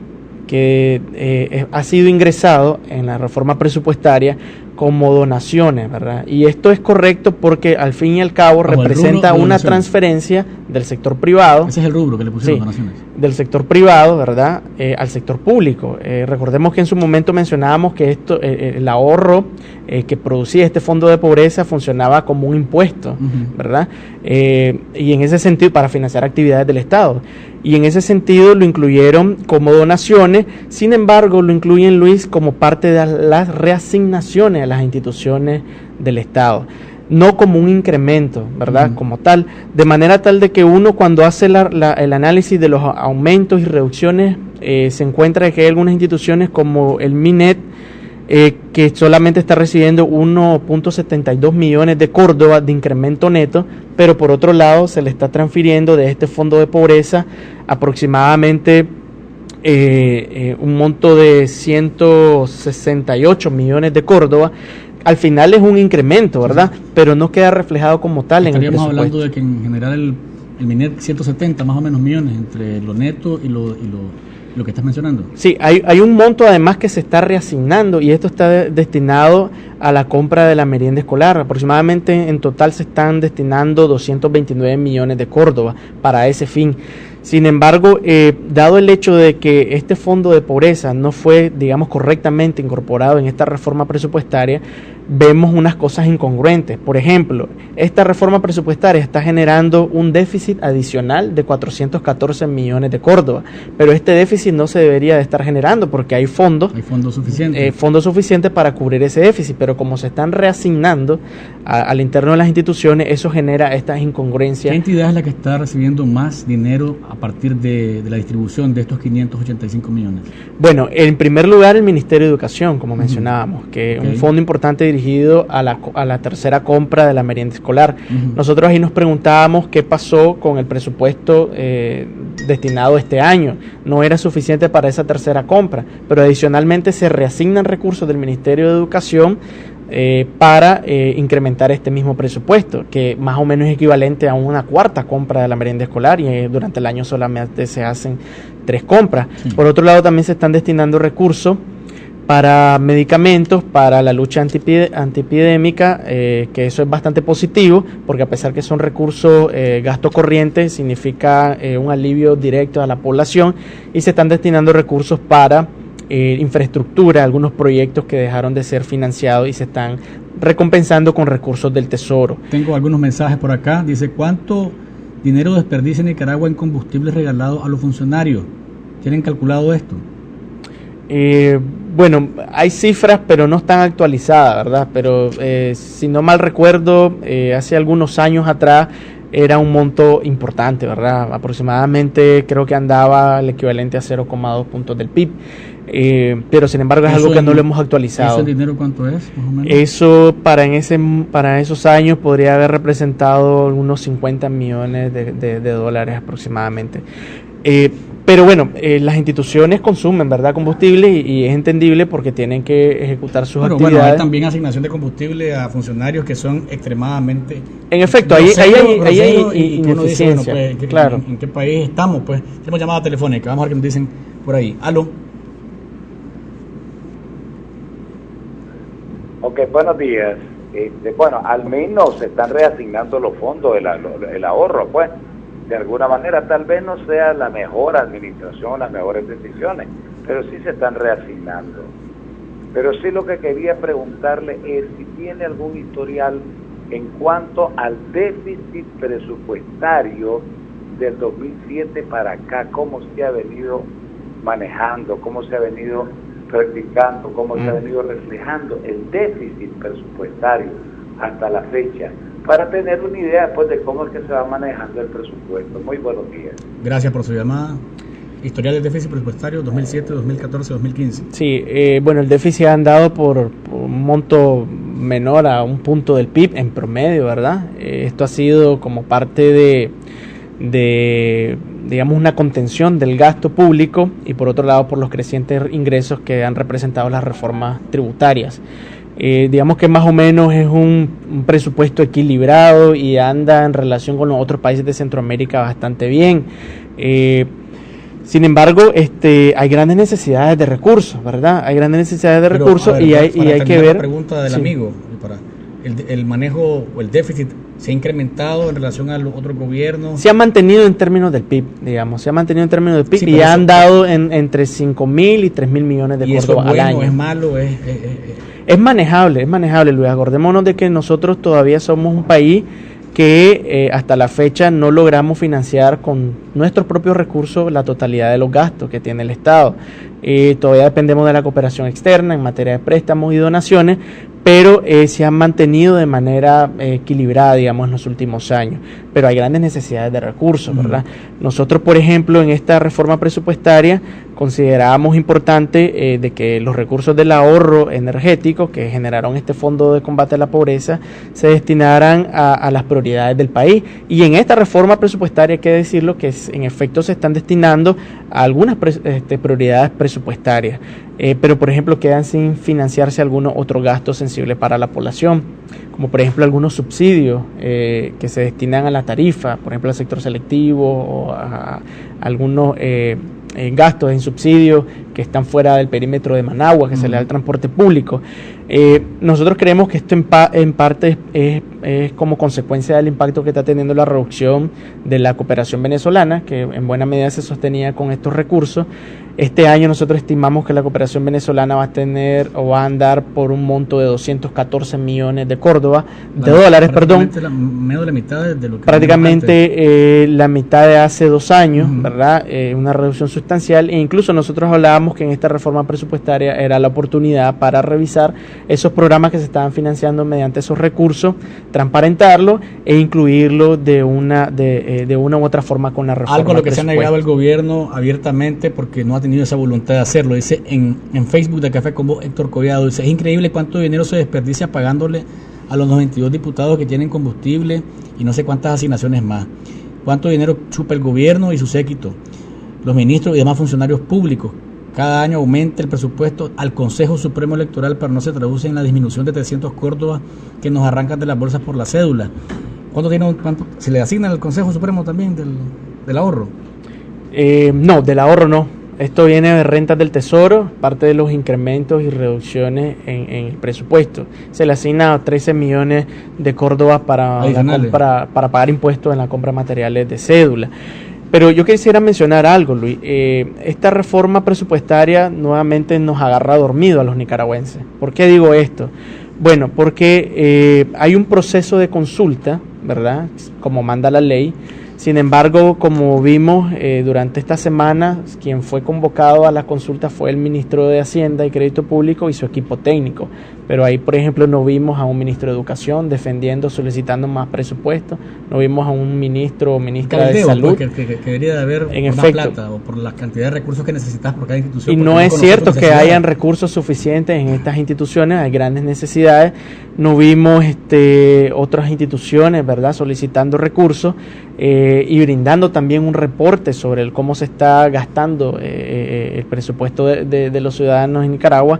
que ha sido ingresado en la reforma presupuestaria como donaciones, ¿verdad? Y esto es correcto porque al fin y al cabo representa una transferencia del sector privado. Ese es el rubro que le pusieron, donaciones. Del sector privado, ¿verdad?, al sector público. Recordemos que en su momento mencionábamos que el ahorro que producía este fondo de pobreza funcionaba como un impuesto, ¿verdad? Y en ese sentido, para financiar actividades del Estado. Y en ese sentido lo incluyeron como donaciones. Sin embargo, lo incluyen, Luis, como parte de las reasignaciones a las instituciones del Estado, no como un incremento, ¿verdad?, como tal, de manera tal de que uno, cuando hace el análisis de los aumentos y reducciones, se encuentra que hay algunas instituciones como el MINET, que solamente está recibiendo 1.72 millones de Córdoba de incremento neto, pero por otro lado se le está transfiriendo de este fondo de pobreza aproximadamente un monto de 168 millones de Córdoba. Al final es un incremento, ¿verdad? Pero no queda reflejado como tal en el presupuesto. Estaríamos hablando de que en general el MINET 170 más o menos millones entre lo neto y lo que estás mencionando. Sí, hay un monto además que se está reasignando, y esto está destinado a la compra de la merienda escolar. Aproximadamente en total se están destinando 229 millones de Córdoba para ese fin. Sin embargo, dado el hecho de que este fondo de pobreza no fue, digamos, correctamente incorporado en esta reforma presupuestaria, vemos unas cosas incongruentes. Por ejemplo, esta reforma presupuestaria está generando un déficit adicional de 414 millones de Córdoba, pero este déficit no se debería de estar generando porque hay fondos suficientes. Fondos suficientes para cubrir ese déficit, pero como se están reasignando al interno de las instituciones, eso genera estas incongruencias. ¿Qué entidad es la que está recibiendo más dinero a partir de la distribución de estos 585 millones? Bueno, en primer lugar el Ministerio de Educación, como mencionábamos, que es un fondo importante dirigido a la tercera compra de la merienda escolar. Nosotros ahí nos preguntábamos qué pasó con el presupuesto destinado este año. No era suficiente para esa tercera compra, pero adicionalmente se reasignan recursos del Ministerio de Educación para incrementar este mismo presupuesto, que más o menos es equivalente a una cuarta compra de la merienda escolar, y durante el año solamente se hacen 3 compras. Por otro lado, también se están destinando recursos para medicamentos, para la lucha antiepidémica, que eso es bastante positivo, porque a pesar que son recursos gasto corriente, significa un alivio directo a la población, y se están destinando recursos para infraestructura, algunos proyectos que dejaron de ser financiados y se están recompensando con recursos del Tesoro. Tengo algunos mensajes por acá. Dice: ¿cuánto dinero desperdicia Nicaragua en combustibles regalados a los funcionarios? ¿Tienen calculado esto? Bueno, hay cifras, pero no están actualizadas, ¿verdad? Pero si no mal recuerdo, hace algunos años atrás era un monto importante, ¿verdad? Aproximadamente creo que andaba el equivalente a 0,2 puntos del PIB. pero sin embargo es algo que no lo hemos actualizado. ¿Eso el dinero cuánto es, más o menos? Eso para esos años podría haber representado unos 50 millones de dólares aproximadamente. Pero bueno, las instituciones consumen, ¿verdad?, combustible y es entendible porque tienen que ejecutar sus actividades. Bueno, hay también asignación de combustible a funcionarios que son extremadamente... En efecto, ahí hay ineficiencia. Dice, bueno, claro. ¿En qué país estamos? Pues tenemos llamada telefónica, vamos a ver qué nos dicen por ahí. ¿Aló? Ok, buenos días. Bueno, al menos se están reasignando los fondos, el ahorro, pues. De alguna manera, tal vez no sea la mejor administración, las mejores decisiones, pero sí se están reasignando. Pero sí lo que quería preguntarle es si tiene algún historial en cuanto al déficit presupuestario del 2007 para acá, cómo se ha venido manejando, cómo se ha venido practicando, cómo se ha venido reflejando el déficit presupuestario hasta la fecha, para tener una idea pues, de cómo es que se va manejando el presupuesto. Muy buenos días. Gracias por su llamada. Historial del déficit presupuestario 2007, 2014, 2015. Sí, bueno, el déficit ha andado por un monto menor a un punto del PIB en promedio, ¿verdad? Esto ha sido como parte de digamos, una contención del gasto público y por otro lado por los crecientes ingresos que han representado las reformas tributarias. Digamos que más o menos es un presupuesto equilibrado y anda en relación con los otros países de Centroamérica bastante bien. Sin embargo, hay grandes necesidades de recursos, ¿verdad? Hay grandes necesidades de recursos y hay que ver... La pregunta del amigo, para el manejo o el déficit se ha incrementado en relación a los otros gobiernos. Se ha mantenido en términos del PIB, digamos, sí, y han dado entre 5.000 y 3.000 millones de córdobas al año. ¿Es malo? Es manejable, Luis. Acordémonos de que nosotros todavía somos un país que hasta la fecha no logramos financiar con nuestros propios recursos la totalidad de los gastos que tiene el Estado. Todavía dependemos de la cooperación externa en materia de préstamos y donaciones, pero se han mantenido de manera equilibrada, digamos, en los últimos años. Pero hay grandes necesidades de recursos, ¿verdad? Nosotros, por ejemplo, en esta reforma presupuestaria considerábamos importante de que los recursos del ahorro energético que generaron este Fondo de Combate a la Pobreza se destinaran a las prioridades del país. Y en esta reforma presupuestaria hay que decirlo que en efecto se están destinando a algunas prioridades presupuestarias. Pero por ejemplo quedan sin financiarse algunos otros gastos sensibles para la población, como por ejemplo algunos subsidios que se destinan a la tarifa, por ejemplo al sector selectivo o a algunos gastos en subsidios que están fuera del perímetro de Managua, que se le da al transporte público. Nosotros creemos que esto en parte es como consecuencia del impacto que está teniendo la reducción de la cooperación venezolana, que en buena medida se sostenía con estos recursos. Este año nosotros estimamos que la cooperación venezolana va a andar por un monto de 214 millones de Córdoba, de dólares, perdón. Menos de la mitad de lo que... Prácticamente la mitad de hace 2 años, ¿verdad? Una reducción sustancial, e incluso nosotros hablábamos que en esta reforma presupuestaria era la oportunidad para revisar esos programas que se estaban financiando mediante esos recursos, transparentarlo e incluirlo de una u otra forma con la reforma. Algo a lo que se ha negado el gobierno abiertamente porque no ha tenido esa voluntad de hacerlo. Dice en Facebook de Café con Vos, Héctor Collado, dice: es increíble cuánto dinero se desperdicia pagándole a los 92 diputados que tienen combustible y no sé cuántas asignaciones más. Cuánto dinero chupa el gobierno y su séquito, los ministros y demás funcionarios públicos. Cada año aumenta el presupuesto al Consejo Supremo Electoral, pero no se traduce en la disminución de 300 Córdobas que nos arrancan de las bolsas por la cédula. ¿Cuánto se le asigna al Consejo Supremo también del ahorro? No, del ahorro no. Esto viene de rentas del Tesoro, parte de los incrementos y reducciones en el presupuesto. Se le asigna 13 millones de Córdobas para pagar impuestos en la compra de materiales de cédula. Pero yo quisiera mencionar algo, Luis. Esta reforma presupuestaria nuevamente nos agarra dormido a los nicaragüenses. ¿Por qué digo esto? Bueno, porque hay un proceso de consulta, ¿verdad?, como manda la ley. Sin embargo, como vimos durante esta semana, quien fue convocado a la consulta fue el ministro de Hacienda y Crédito Público y su equipo técnico. pero ahí, por ejemplo, no vimos a un ministro de Educación defendiendo, solicitando más presupuesto, no vimos a un ministro o ministra de Salud. Que debería de haber en más efecto, plata o por la cantidad de recursos que necesitas por cada institución. Y no es cierto que hayan recursos suficientes en estas instituciones, hay grandes necesidades. No vimos otras instituciones, ¿verdad?, solicitando recursos y brindando también un reporte sobre cómo se está gastando el presupuesto de los ciudadanos en Nicaragua.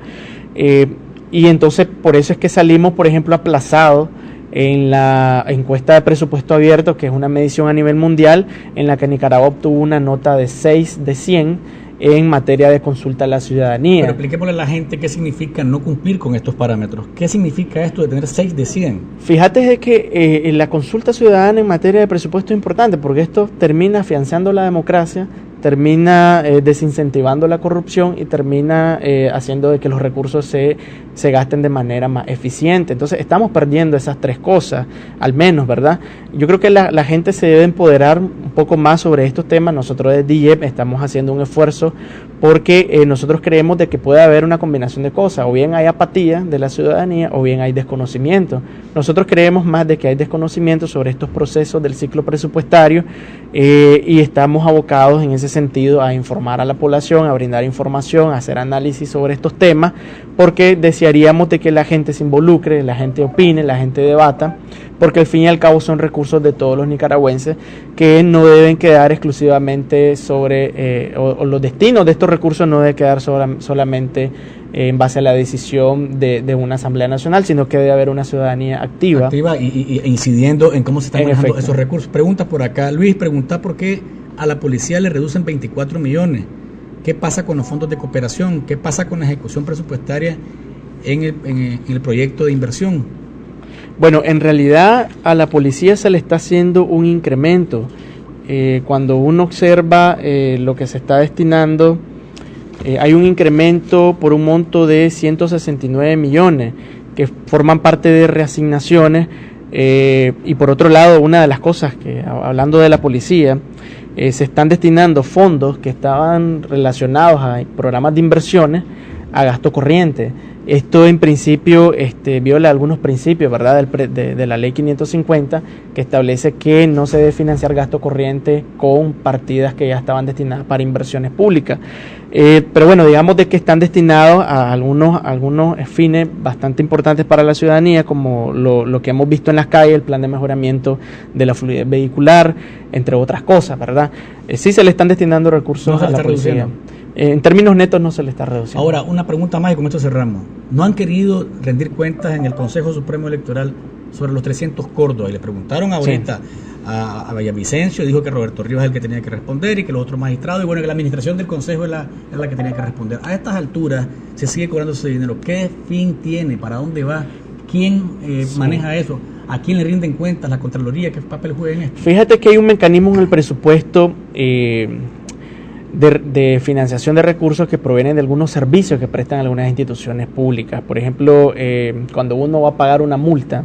Y entonces por eso es que salimos, por ejemplo, aplazados en la encuesta de presupuesto abierto, que es una medición a nivel mundial, en la que Nicaragua obtuvo una nota de 6 de 100 en materia de consulta a la ciudadanía. Pero expliquémosle a la gente qué significa no cumplir con estos parámetros. ¿Qué significa esto de tener 6 de 100? Fíjate de que la consulta ciudadana en materia de presupuesto es importante, porque esto termina afianzando la democracia, termina desincentivando la corrupción y termina haciendo de que los recursos se gasten de manera más eficiente. Entonces estamos perdiendo esas tres cosas, al menos, ¿verdad? Yo creo que la gente se debe empoderar un poco más sobre estos temas. Nosotros de DIEP estamos haciendo un esfuerzo porque nosotros creemos de que puede haber una combinación de cosas, o bien hay apatía de la ciudadanía o bien hay desconocimiento. Nosotros creemos más de que hay desconocimiento sobre estos procesos del ciclo presupuestario y estamos abocados en ese sentido a informar a la población, a brindar información, a hacer análisis sobre estos temas, porque desearíamos de que la gente se involucre, la gente opine, la gente debata, porque al fin y al cabo son recursos de todos los nicaragüenses que no deben quedar exclusivamente sobre, o los destinos de estos recursos no deben quedar solamente en base a la decisión de una Asamblea Nacional, sino que debe haber una ciudadanía activa. Y incidiendo en cómo se están manejando esos recursos. Pregunta por acá, Luis, pregunta por qué a la policía le reducen 24 millones. ¿Qué pasa con los fondos de cooperación? ¿Qué pasa con la ejecución presupuestaria en el proyecto de inversión? Bueno, en realidad a la policía se le está haciendo un incremento. Cuando uno observa lo que se está destinando, hay un incremento por un monto de 169 millones que forman parte de reasignaciones. Y por otro lado, una de las cosas que, hablando de la policía, se están destinando fondos que estaban relacionados a programas de inversiones a gasto corriente. Esto en principio viola algunos principios, ¿verdad?, de la ley 550, que establece que no se debe financiar gasto corriente con partidas que ya estaban destinadas para inversiones públicas. Pero bueno, digamos de que están destinados a algunos fines bastante importantes para la ciudadanía, como lo que hemos visto en las calles, el plan de mejoramiento de la fluidez vehicular, entre otras cosas, ¿verdad? Sí se le están destinando recursos a la policía. En términos netos no se le está reduciendo. Ahora, una pregunta más y con esto cerramos. ¿No han querido rendir cuentas en el Consejo Supremo Electoral sobre los 300 Córdoba? Y le preguntaron ahorita a Villavicencio, dijo que Roberto Rivas es el que tenía que responder y que los otros magistrados, y bueno, que la administración del Consejo es la que tenía que responder. A estas alturas se sigue cobrando ese dinero. ¿Qué fin tiene? ¿Para dónde va? ¿Quién maneja eso? ¿A quién le rinden cuentas? ¿La Contraloría? ¿Qué papel juega en esto? Fíjate que hay un mecanismo en el presupuesto de financiación de recursos que provienen de algunos servicios que prestan algunas instituciones públicas. Por ejemplo, cuando uno va a pagar una multa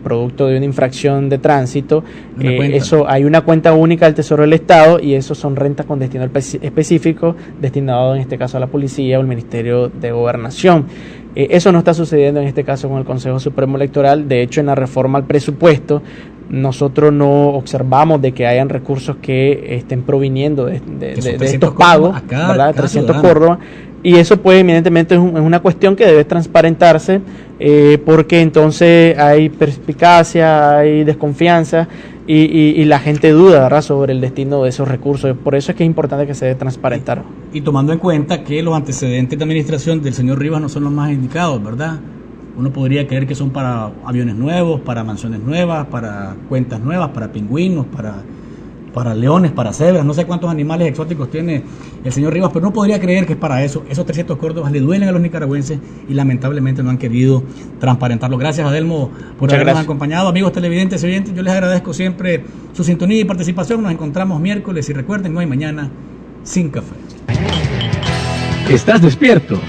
producto de una infracción de tránsito, eso hay una cuenta única del Tesoro del Estado, y eso son rentas con destino específico, destinado en este caso a la policía o el Ministerio de Gobernación. Eso no está sucediendo en este caso con el Consejo Supremo Electoral. De hecho, en la reforma al presupuesto nosotros no observamos de que hayan recursos que estén proviniendo de estos pagos, ¿verdad? 300 Córdoba. Y eso pues evidentemente es una cuestión que debe transparentarse, porque entonces hay perspicacia, hay desconfianza y la gente duda, ¿verdad?, sobre el destino de esos recursos. Por eso es que es importante que se debe transparentar. Y tomando en cuenta que los antecedentes de administración del señor Rivas no son los más indicados, ¿verdad? Uno podría creer que son para aviones nuevos, para mansiones nuevas, para cuentas nuevas, para pingüinos, para leones, para cebras, no sé cuántos animales exóticos tiene el señor Rivas, pero no podría creer que es para eso. Esos 300 Córdobas le duelen a los nicaragüenses y lamentablemente no han querido transparentarlo. Gracias, Adelmo, por habernos acompañado. Amigos televidentes y oyentes, yo les agradezco siempre su sintonía y participación. Nos encontramos miércoles y recuerden, no hay mañana sin café. ¿Estás despierto?